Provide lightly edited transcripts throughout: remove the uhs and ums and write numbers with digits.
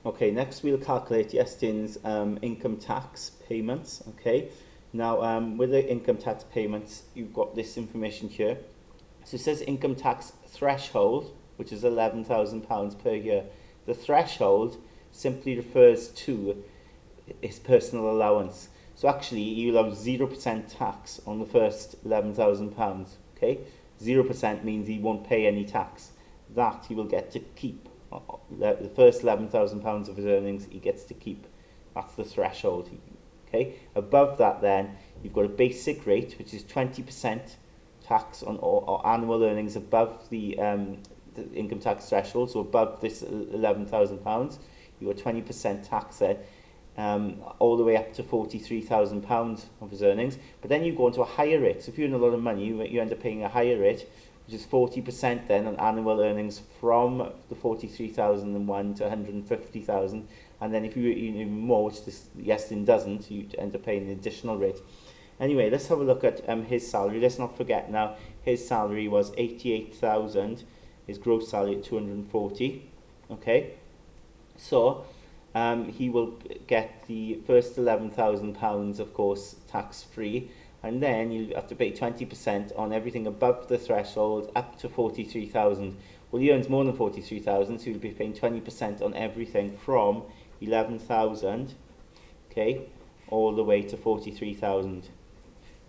Okay, next we'll calculate Justin's income tax payments. Okay, now with the income tax payments, you've got this information here. So it says income tax threshold, which is £11,000 per year. The threshold simply refers to his personal allowance. So actually, you'll have 0% tax on the first £11,000. Okay, 0% means he won't pay any tax. That he will get to keep. The first £11,000 of his earnings he gets to keep. That's the threshold. Okay. Above that, then you've got a basic rate, which is 20% tax on or annual earnings above the income tax threshold. So above this £11,000, you've got 20% tax there, all the way up to £43,000 of his earnings. But then you go into a higher rate. So if you earn a lot of money, you end up paying a higher rate, which is 40% then on annual earnings from the 43,001 to 150,000. And then if you earn even more, which this Iestyn doesn't, you end up paying an additional rate. Anyway, let's have a look at his salary. Let's not forget now, his salary was 88,000, his gross salary at 240. Okay, so he will get the first £11,000, of course, tax-free. And then you have to pay 20% on everything above the threshold up to 43,000. Well, he earns more than 43,000, so you'll be paying 20% on everything from 11,000, okay, all the way to 43,000.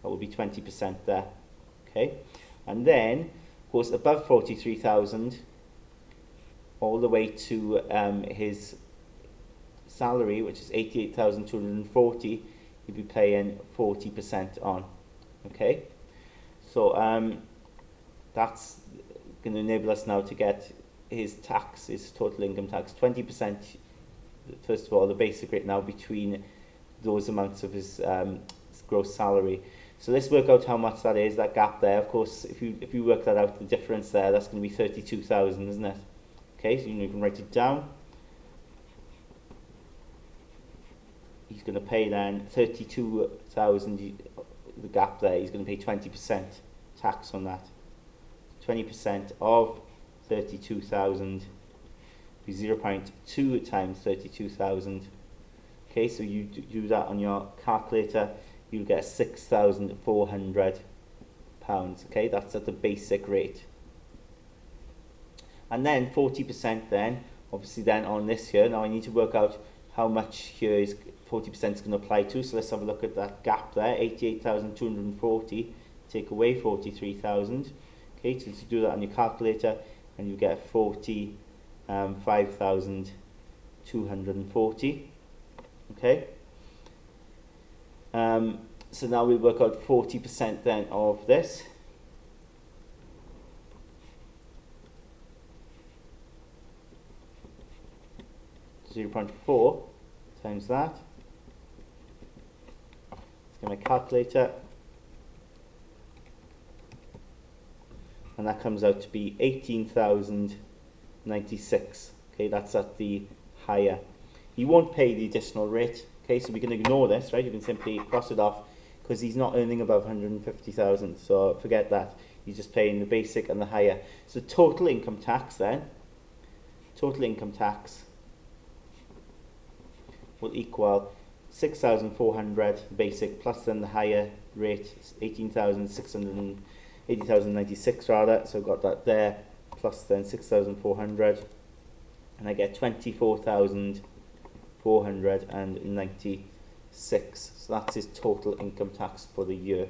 That will be 20% there, okay. And then, of course, above 43,000, all the way to his salary, which is 88,240. You'll be paying 40% on. Okay, so that's going to enable us now to get his tax, his total income tax, 20%. First of all, the basic rate now between those amounts of his gross salary. So let's work out how much that is, that gap there. Of course, if you work that out, the difference there, that's going to be 32,000, isn't it? Okay, so you can write it down. He's going to pay then 32,000, the gap there, he's going to pay 20% tax on that. 20% of 32,000 be 0.2 times 32,000. Okay, so you do that on your calculator, you'll get £6,400. Okay, that's at the basic rate. And then 40% then, obviously then on this here, now I need to work out how much here is 40% is going to apply to. So let's have a look at that gap there, 88,240, take away 43,000. Okay, so to do that on your calculator, and you get 45,240. Okay. So now we work out 40% then of this. .4 times that. Let's get my calculator. And that comes out to be 18,096. Okay, that's at the higher. He won't pay the additional rate. Okay, so we can ignore this, right? You can simply cross it off because he's not earning above 150,000. So forget that. He's just paying the basic and the higher. So total income tax then, total income tax will equal 6,400 basic plus then the higher rate, 80,096 rather. So I've got that there, plus then 6,400, and I get 24,496. So that's his total income tax for the year.